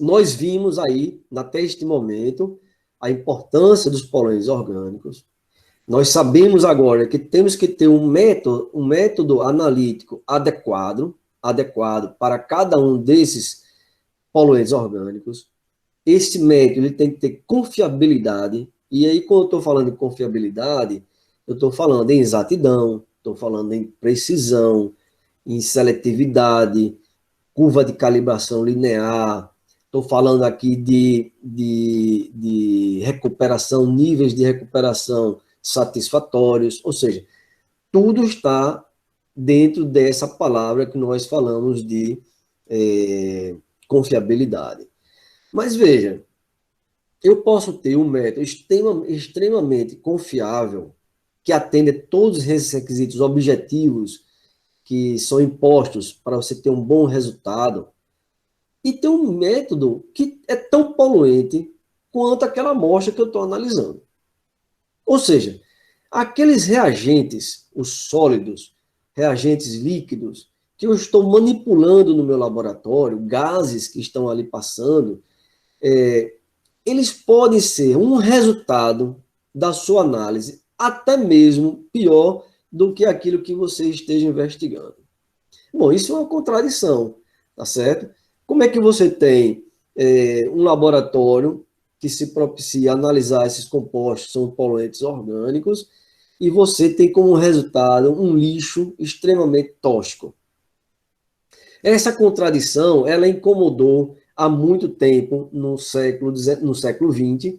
nós vimos aí, até este momento, a importância dos poluentes orgânicos. Nós sabemos agora que temos que ter um método analítico adequado para cada um desses poluentes orgânicos. Esse método ele tem que ter confiabilidade. E aí, quando eu estou falando em confiabilidade, eu estou falando em exatidão, estou falando em precisão, em seletividade, curva de calibração linear, estou falando aqui de recuperação, níveis de recuperação satisfatórios, ou seja, tudo está dentro dessa palavra que nós falamos de confiabilidade. Mas veja, eu posso ter um método extremamente confiável que atende a todos esses requisitos objetivos que são impostos para você ter um bom resultado, e ter um método que é tão poluente quanto aquela amostra que eu estou analisando. Ou seja, aqueles reagentes, os sólidos, reagentes líquidos, que eu estou manipulando no meu laboratório, gases que estão ali passando, eles podem ser um resultado da sua análise, até mesmo pior do que aquilo que você esteja investigando. Bom, isso é uma contradição, tá certo? Como é que você tem um laboratório que se propicia a analisar esses compostos, são poluentes orgânicos, e você tem como resultado um lixo extremamente tóxico? Essa contradição, ela incomodou há muito tempo no século XX,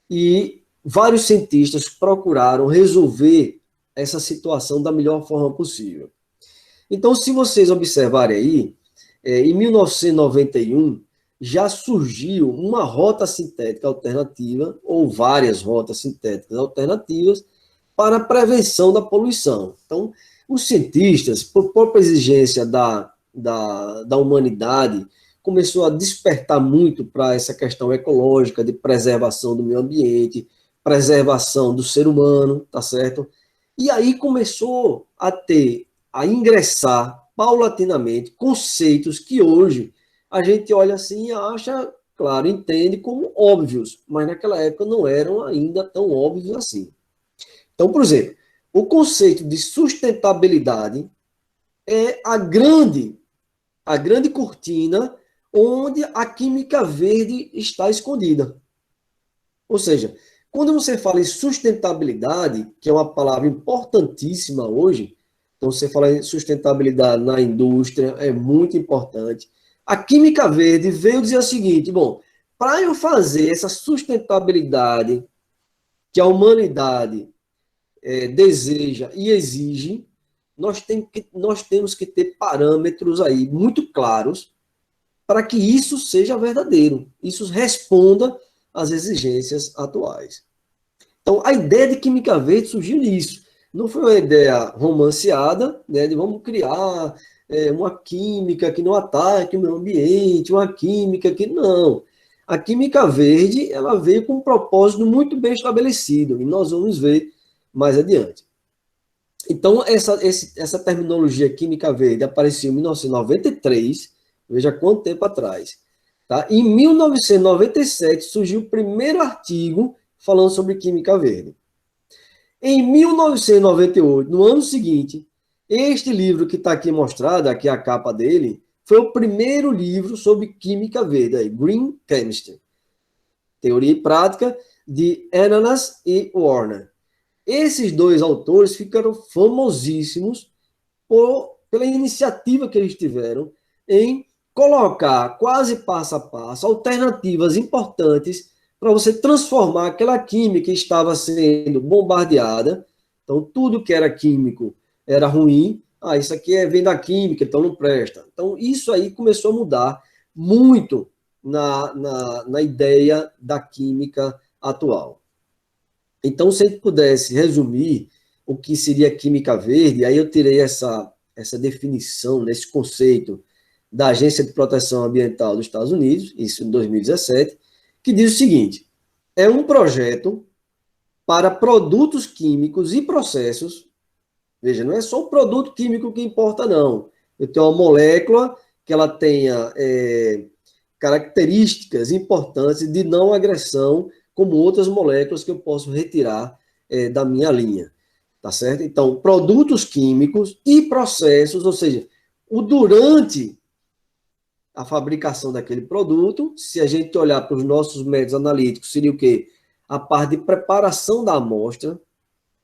e vários cientistas procuraram resolver essa situação da melhor forma possível. Então, se vocês observarem aí, em 1991, já surgiu uma rota sintética alternativa, ou várias rotas sintéticas alternativas, para a prevenção da poluição. Então, os cientistas, por própria exigência da humanidade, começou a despertar muito para essa questão ecológica de preservação do meio ambiente, preservação do ser humano, tá certo? E aí começou a ingressar paulatinamente conceitos que hoje a gente olha assim e acha, claro, entende como óbvios, mas naquela época não eram ainda tão óbvios assim. Então, por exemplo, o conceito de sustentabilidade é a grande cortina onde a química verde está escondida. Ou seja, quando você fala em sustentabilidade, que é uma palavra importantíssima hoje, então você fala em sustentabilidade na indústria, é muito importante. A química verde veio dizer o seguinte, bom, para eu fazer essa sustentabilidade que a humanidade deseja e exige, nós temos que ter parâmetros aí muito claros para que isso seja verdadeiro, isso responda às exigências atuais. Então, a ideia de química verde surgiu nisso. Não foi uma ideia romanceada, né, de vamos criar uma química que não ataque o meio ambiente, uma química que não. A química verde ela veio com um propósito muito bem estabelecido, e nós vamos ver mais adiante. Então, essa terminologia química verde apareceu em 1993, veja quanto tempo atrás. Tá? Em 1997 surgiu o primeiro artigo falando sobre química verde. Em 1998, no ano seguinte, este livro que está aqui mostrado, aqui a capa dele, foi o primeiro livro sobre química verde, aí, Green Chemistry, Teoria e Prática, de Ananas e Warner. Esses dois autores ficaram famosíssimos pela iniciativa que eles tiveram em colocar quase passo a passo alternativas importantes para você transformar aquela química que estava sendo bombardeada. Então, tudo que era químico era ruim. Ah, isso aqui vem da química, então não presta. Então, isso aí começou a mudar muito na ideia da química atual. Então, se a gente pudesse resumir o que seria química verde, aí eu tirei essa definição, esse conceito da Agência de Proteção Ambiental dos Estados Unidos, isso em 2017, que diz o seguinte: é um projeto para produtos químicos e processos. Veja, não é só o produto químico que importa, não. Eu tenho uma molécula que ela tenha características importantes de não agressão, como outras moléculas que eu posso retirar da minha linha, tá certo? Então, produtos químicos e processos, ou seja, o durante a fabricação daquele produto, se a gente olhar para os nossos métodos analíticos, seria o quê? A parte de preparação da amostra,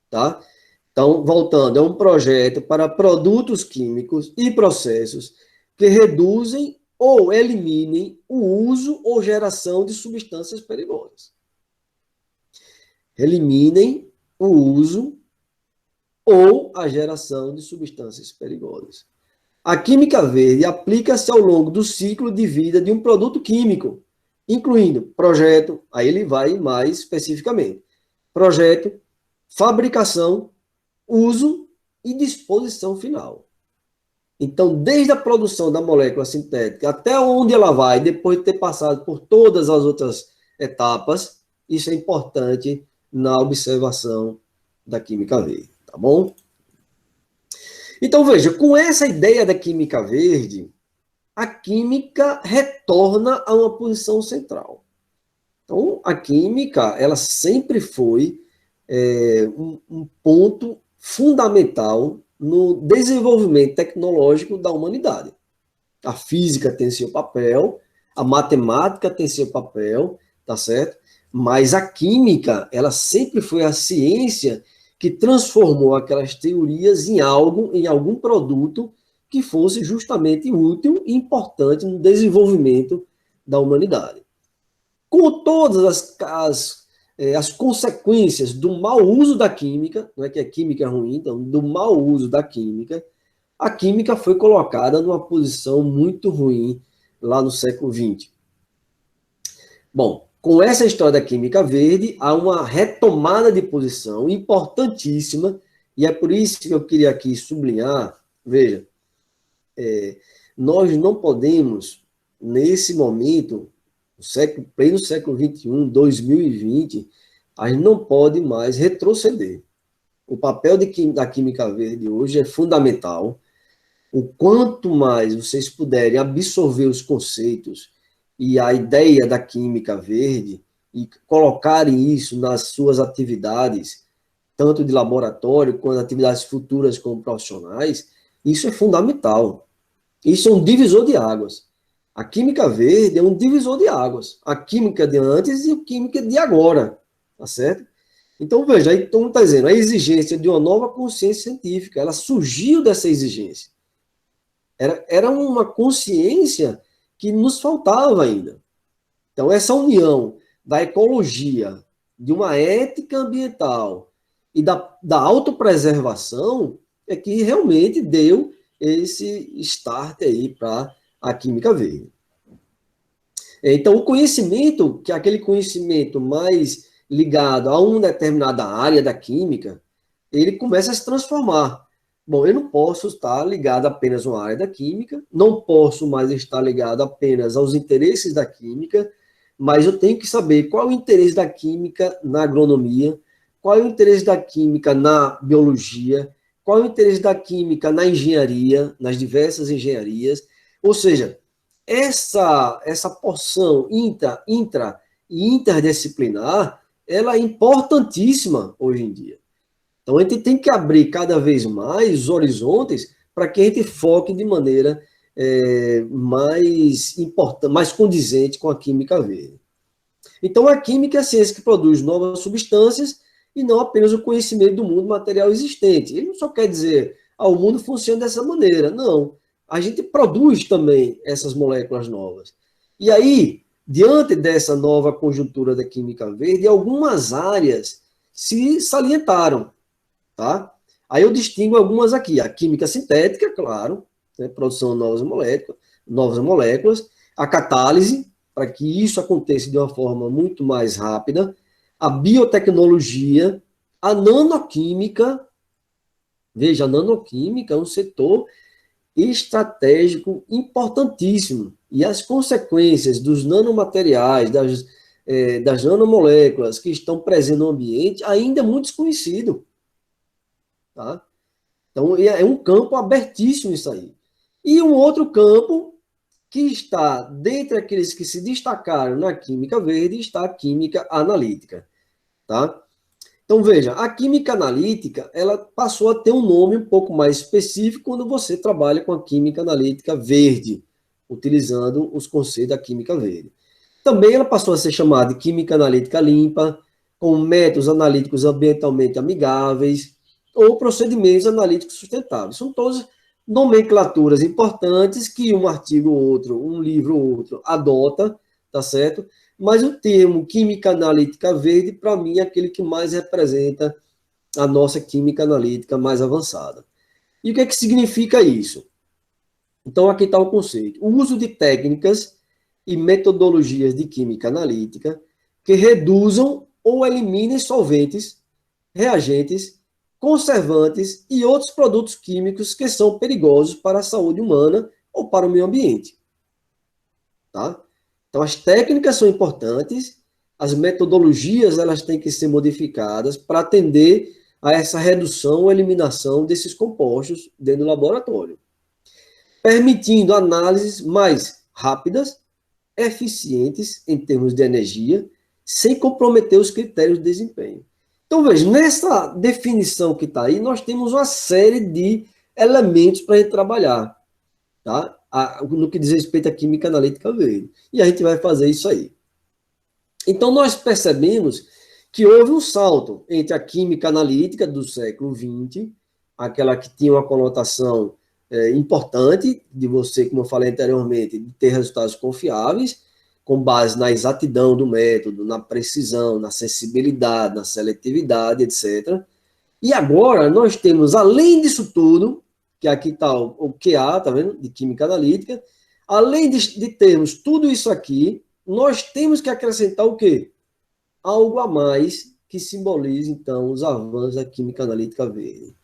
tá? Então, voltando, é um projeto para produtos químicos e processos que reduzem ou eliminem o uso ou geração de substâncias perigosas. Eliminem o uso ou a geração de substâncias perigosas. A química verde aplica-se ao longo do ciclo de vida de um produto químico, incluindo projeto, aí ele vai mais especificamente, projeto, fabricação, uso e disposição final. Então, desde a produção da molécula sintética até onde ela vai, depois de ter passado por todas as outras etapas, isso é importante na observação da química verde, tá bom? Então, veja, com essa ideia da química verde, a química retorna a uma posição central. A química, ela sempre foi um ponto fundamental no desenvolvimento tecnológico da humanidade. A física tem seu papel, a matemática tem seu papel, tá certo? Mas a química, ela sempre foi a ciência que transformou aquelas teorias em algo, em algum produto que fosse justamente útil e importante no desenvolvimento da humanidade. Com todas as consequências do mau uso da química, não é que a química é ruim, então, do mau uso da química, a química foi colocada numa posição muito ruim lá no século XX. Bom, com essa história da química verde, há uma retomada de posição importantíssima, e é por isso que eu queria aqui sublinhar, veja, nós não podemos, nesse momento, pleno século XXI, 2020, a gente não pode mais retroceder. O papel da química verde hoje é fundamental. O quanto mais vocês puderem absorver os conceitos e a ideia da química verde e colocarem isso nas suas atividades, tanto de laboratório quanto atividades futuras como profissionais, isso é fundamental. Isso é um divisor de águas. A química verde é um divisor de águas. A química de antes e a química de agora, tá certo? Então, veja, aí como está dizendo, a exigência de uma nova consciência científica, ela surgiu dessa exigência. Era uma consciência que nos faltava ainda. Então, essa união da ecologia, de uma ética ambiental e da autopreservação é que realmente deu esse start aí para a química verde. Então, o conhecimento, que é aquele conhecimento mais ligado a uma determinada área da química, ele começa a se transformar. Bom, eu não posso estar ligado apenas a uma área da química, não posso mais estar ligado apenas aos interesses da química, mas eu tenho que saber qual é o interesse da química na agronomia, qual é o interesse da química na biologia, qual é o interesse da química na engenharia, nas diversas engenharias. Ou seja, essa porção intra e interdisciplinar, ela é importantíssima hoje em dia. Então, a gente tem que abrir cada vez mais os horizontes para que a gente foque de maneira mais importante, mais condizente com a química verde. Então, a química é a ciência que produz novas substâncias e não apenas o conhecimento do mundo material existente. Ele não só quer dizer, o mundo funciona dessa maneira. Não. A gente produz também essas moléculas novas. E aí, diante dessa nova conjuntura da química verde, algumas áreas se salientaram. Tá? Aí eu distingo algumas aqui. A química sintética, claro, né, produção de novas moléculas, a catálise, para que isso aconteça de uma forma muito mais rápida, a biotecnologia, a nanoquímica. Veja, a nanoquímica é um setor estratégico importantíssimo. E as consequências dos nanomateriais, das nanomoléculas que estão presentes no ambiente, ainda é muito desconhecido. Tá? Então, é um campo abertíssimo isso aí. E um outro campo que está, dentre aqueles que se destacaram na química verde, está a química analítica, tá? Então, veja, a química analítica, ela passou a ter um nome um pouco mais específico quando você trabalha com a química analítica verde, utilizando os conceitos da química verde. Também ela passou a ser chamada de química analítica limpa, com métodos analíticos ambientalmente amigáveis ou procedimentos analíticos sustentáveis. São todas nomenclaturas importantes que um artigo ou outro, um livro ou outro adota, tá certo? Mas o termo química analítica verde, para mim, é aquele que mais representa a nossa química analítica mais avançada. E o que é que significa isso? Então, aqui está o conceito. O uso de técnicas e metodologias de química analítica que reduzam ou eliminem solventes, reagentes, conservantes e outros produtos químicos que são perigosos para a saúde humana ou para o meio ambiente. Tá? Então, as técnicas são importantes, as metodologias elas têm que ser modificadas para atender a essa redução ou eliminação desses compostos dentro do laboratório, permitindo análises mais rápidas, eficientes em termos de energia, sem comprometer os critérios de desempenho. Então, veja, nessa definição que está aí, nós temos uma série de elementos para a gente trabalhar, tá? No que diz respeito à química analítica verde. E a gente vai fazer isso aí. Então, nós percebemos que houve um salto entre a química analítica do século XX, aquela que tinha uma conotação importante de você, como eu falei anteriormente, de ter resultados confiáveis, com base na exatidão do método, na precisão, na sensibilidade, na seletividade, etc. E agora nós temos, além disso tudo, que aqui está o QA, tá vendo? De química analítica, além de termos tudo isso aqui, nós temos que acrescentar o quê? Algo a mais que simbolize, então, os avanços da química analítica verde,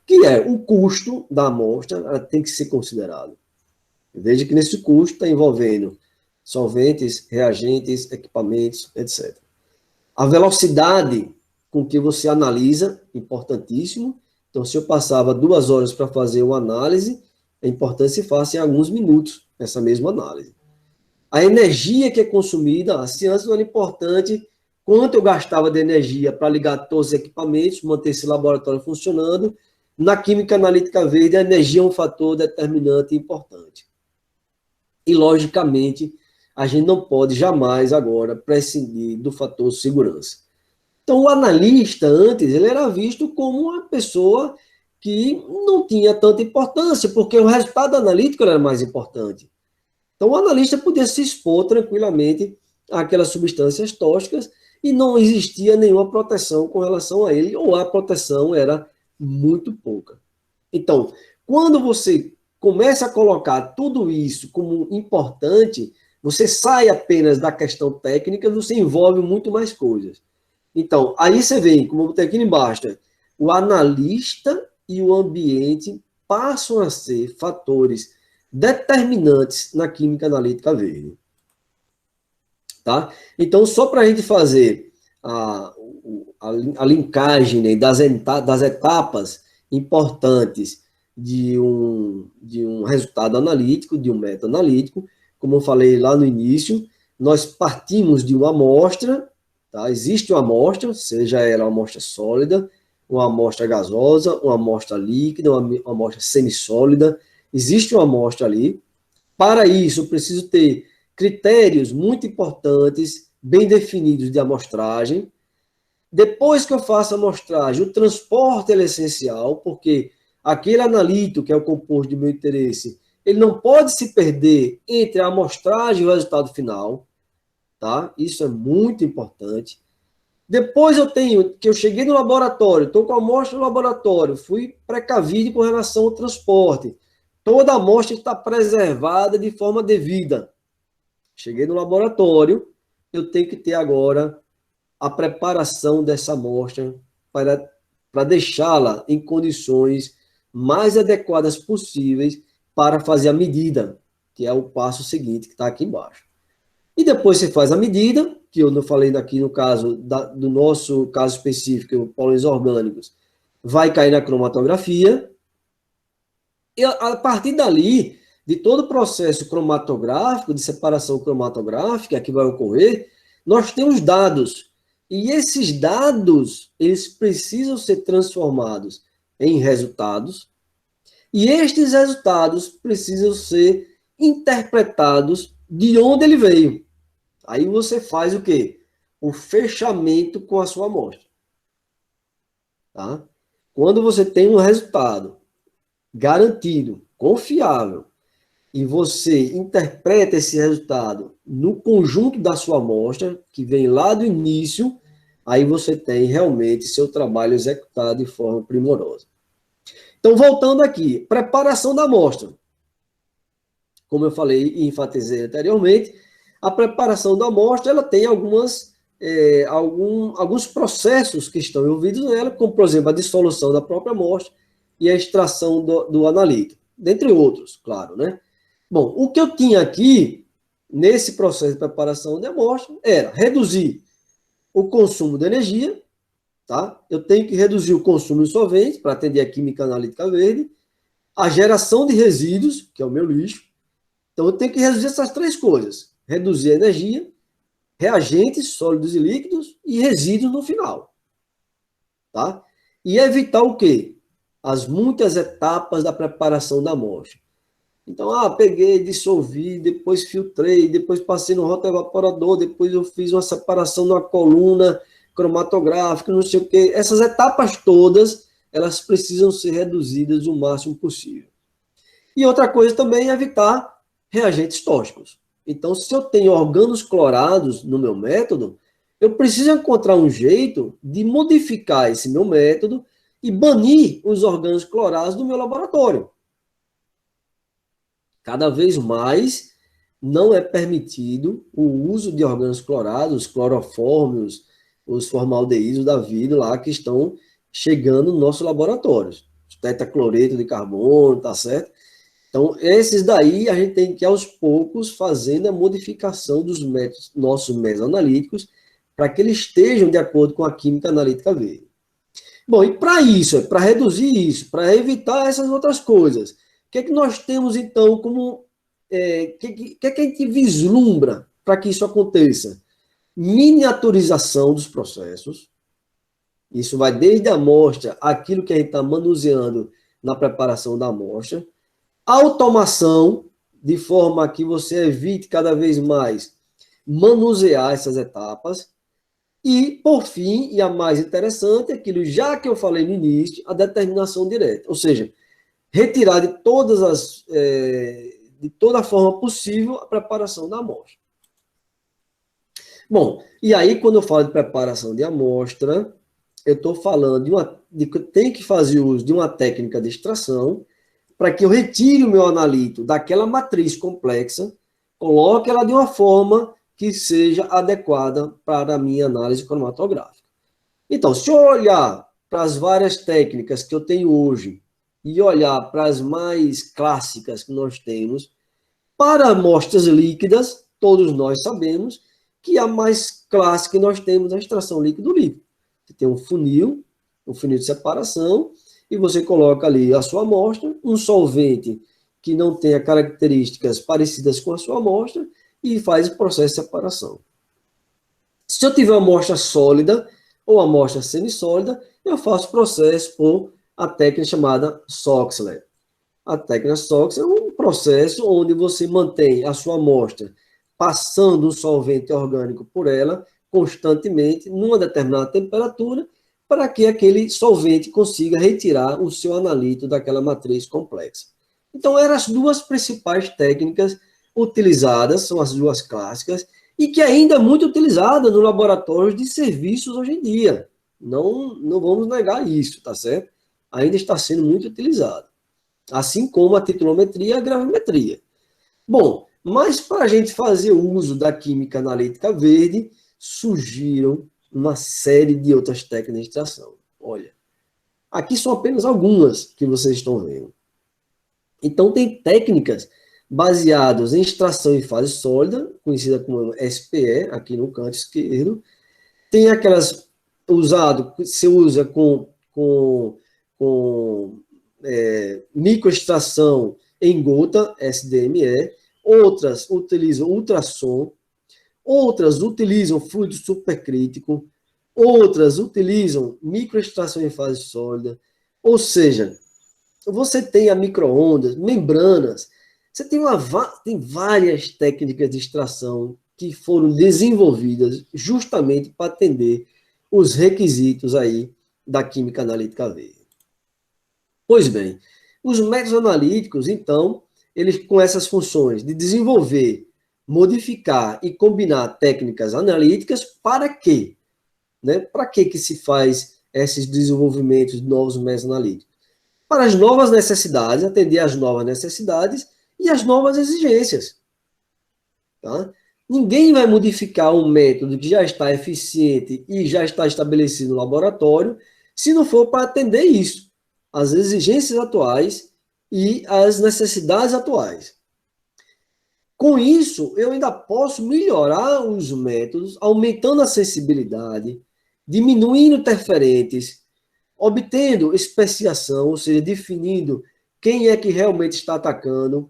que é o custo da amostra, ela tem que ser considerado. Veja que nesse custo está envolvendo solventes, reagentes, equipamentos, etc. A velocidade com que você analisa, importantíssimo. Então, se eu passava 2 horas para fazer uma análise, é importante que se faça em alguns minutos essa mesma análise. A energia que é consumida, assim, antes não era importante quanto eu gastava de energia para ligar todos os equipamentos, manter esse laboratório funcionando. Na química analítica verde, a energia é um fator determinante e importante. E, logicamente, a gente não pode jamais agora prescindir do fator segurança. Então, o analista, antes, ele era visto como uma pessoa que não tinha tanta importância, porque o resultado analítico era mais importante. Então, o analista podia se expor tranquilamente àquelas substâncias tóxicas e não existia nenhuma proteção com relação a ele, ou a proteção era muito pouca. Então, quando você começa a colocar tudo isso como importante, você sai apenas da questão técnica, você envolve muito mais coisas. Então, aí você vê, como tem aqui embaixo, o analista e o ambiente passam a ser fatores determinantes na química analítica verde. Tá? Então, só para a gente fazer a linkagem, né, das etapas importantes de um resultado analítico, de um método analítico, como eu falei lá no início, nós partimos de uma amostra, tá? Existe uma amostra, seja ela uma amostra sólida, uma amostra gasosa, uma amostra líquida, uma amostra semissólida, existe uma amostra ali. Para isso, eu preciso ter critérios muito importantes, bem definidos de amostragem. Depois que eu faço a amostragem, o transporte é essencial, porque aquele analítico, que é o composto de meu interesse, ele não pode se perder entre a amostragem e o resultado final, tá? Isso é muito importante. Depois eu cheguei no laboratório, estou com a amostra no laboratório, fui precavido com relação ao transporte. Toda a amostra está preservada de forma devida. Cheguei no laboratório, eu tenho que ter agora a preparação dessa amostra para deixá-la em condições mais adequadas possíveis para fazer a medida, que é o passo seguinte que está aqui embaixo. E depois você faz a medida, que eu não falei aqui no caso do nosso caso específico, pólenes orgânicos, vai cair na cromatografia, e a partir dali de todo o processo cromatográfico, de separação cromatográfica que vai ocorrer, nós temos dados. E esses dados, eles precisam ser transformados em resultados, e estes resultados precisam ser interpretados de onde ele veio. Aí você faz o quê? O fechamento com a sua amostra. Tá? Quando você tem um resultado garantido, confiável, e você interpreta esse resultado no conjunto da sua amostra, que vem lá do início, aí você tem realmente seu trabalho executado de forma primorosa. Então, voltando aqui, preparação da amostra. Como eu falei e enfatizei anteriormente, a preparação da amostra ela tem alguns processos que estão envolvidos nela, como, por exemplo, a dissolução da própria amostra e a extração do analítico, dentre outros, claro, né? Bom, o que eu tinha aqui, nesse processo de preparação de amostra, era reduzir o consumo de energia, tá? Eu tenho que reduzir o consumo de solvente para atender a química analítica verde, a geração de resíduos, que é o meu lixo. Então, eu tenho que reduzir essas três coisas. Reduzir a energia, reagentes, sólidos e líquidos, e resíduos no final. Tá? E evitar o quê? As muitas etapas da preparação da amostra. Então, peguei, dissolvi, depois filtrei, depois passei no rotoevaporador, depois eu fiz uma separação numa coluna cromatográfica, não sei o quê. Essas etapas todas, elas precisam ser reduzidas o máximo possível. E outra coisa também é evitar reagentes tóxicos. Então, se eu tenho orgânulos clorados no meu método, eu preciso encontrar um jeito de modificar esse meu método e banir os orgânulos clorados do meu laboratório. Cada vez mais não é permitido o uso de orgânulos clorados, os clorofórmios, os formaldeídos da vida lá que estão chegando nos nossos laboratórios. Tetacloreto de carbono, tá certo? Então, esses daí a gente tem que, aos poucos, fazendo a modificação dos métodos, nossos métodos analíticos, para que eles estejam de acordo com a química analítica verde. Bom, e para isso, para reduzir isso, para evitar essas outras coisas, o que é que nós temos, então, como... que é que a gente vislumbra para que isso aconteça? Miniaturização dos processos. Isso vai desde a amostra, aquilo que a gente está manuseando na preparação da amostra. Automação, de forma que você evite cada vez mais manusear essas etapas. E, por fim, e a mais interessante, aquilo já que eu falei no início, a determinação direta. Ou seja, retirar de toda a forma possível a preparação da amostra. Bom, e aí quando eu falo de preparação de amostra, eu estou falando de que eu tenho que fazer uso de uma técnica de extração para que eu retire o meu analito daquela matriz complexa, coloque ela de uma forma que seja adequada para a minha análise cromatográfica. Então, se eu olhar para as várias técnicas que eu tenho hoje e olhar para as mais clássicas que nós temos, para amostras líquidas, todos nós sabemos que a mais clássica que nós temos é a extração líquido-líquido. Você tem um funil de separação, e você coloca ali a sua amostra, um solvente que não tenha características parecidas com a sua amostra, e faz o processo de separação. Se eu tiver uma amostra sólida ou amostra semissólida, eu faço o processo por a técnica chamada Soxhlet. A técnica Soxhlet é um processo onde você mantém a sua amostra passando um solvente orgânico por ela constantemente, numa determinada temperatura, para que aquele solvente consiga retirar o seu analito daquela matriz complexa. Então, eram as duas principais técnicas utilizadas, são as duas clássicas, e que ainda é muito utilizada nos laboratórios de serviços hoje em dia. Não vamos negar isso, tá certo? Ainda está sendo muito utilizado. Assim como a titulometria e a gravimetria. Bom, mas para a gente fazer uso da química analítica verde, surgiram uma série de outras técnicas de extração. Olha, aqui são apenas algumas que vocês estão vendo. Então, tem técnicas baseadas em extração em fase sólida, conhecida como SPE, aqui no canto esquerdo. Tem aquelas se usa com microextração em gota, SDME, outras utilizam ultrassom, outras utilizam fluido supercrítico, outras utilizam microextração em fase sólida, ou seja, você tem a micro-ondas, membranas, você tem várias técnicas de extração que foram desenvolvidas justamente para atender os requisitos aí da química analítica verde. Pois bem, os métodos analíticos, então, eles com essas funções de desenvolver, modificar e combinar técnicas analíticas para quê? Né? Para que se faz esses desenvolvimentos de novos métodos analíticos? Para as novas necessidades, atender às novas necessidades e às novas exigências. Tá? Ninguém vai modificar um método que já está eficiente e já está estabelecido no laboratório se não for para atender isso, as exigências atuais e as necessidades atuais. Com isso, eu ainda posso melhorar os métodos, aumentando a sensibilidade, diminuindo interferentes, obtendo especiação, ou seja, definindo quem é que realmente está atacando,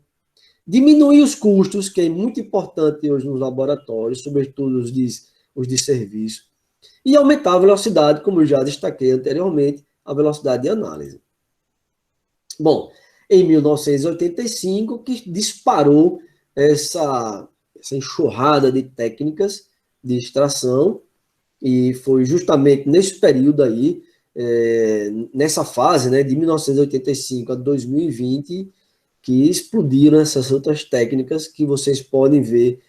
diminuir os custos, que é muito importante hoje nos laboratórios, sobretudo os de serviço, e aumentar a velocidade, como eu já destaquei anteriormente, a velocidade de análise. Bom, em 1985, que disparou essa enxurrada de técnicas de extração, e foi justamente nesse período aí, nessa fase, né, de 1985 a 2020, que explodiram essas outras técnicas que vocês podem ver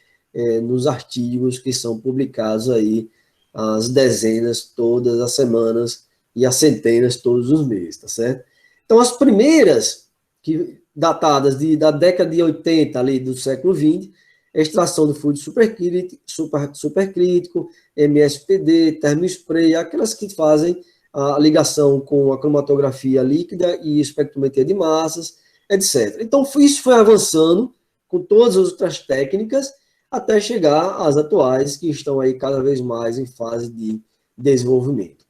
nos artigos que são publicados aí, as dezenas todas as semanas e as centenas todos os meses, tá certo? Então, as primeiras, datadas da década de 80 ali do século XX, extração do fluido supercrítico, MSPD, termospray, aquelas que fazem a ligação com a cromatografia líquida e espectrometria de massas, etc. Então, isso foi avançando com todas as outras técnicas até chegar às atuais, que estão aí cada vez mais em fase de desenvolvimento.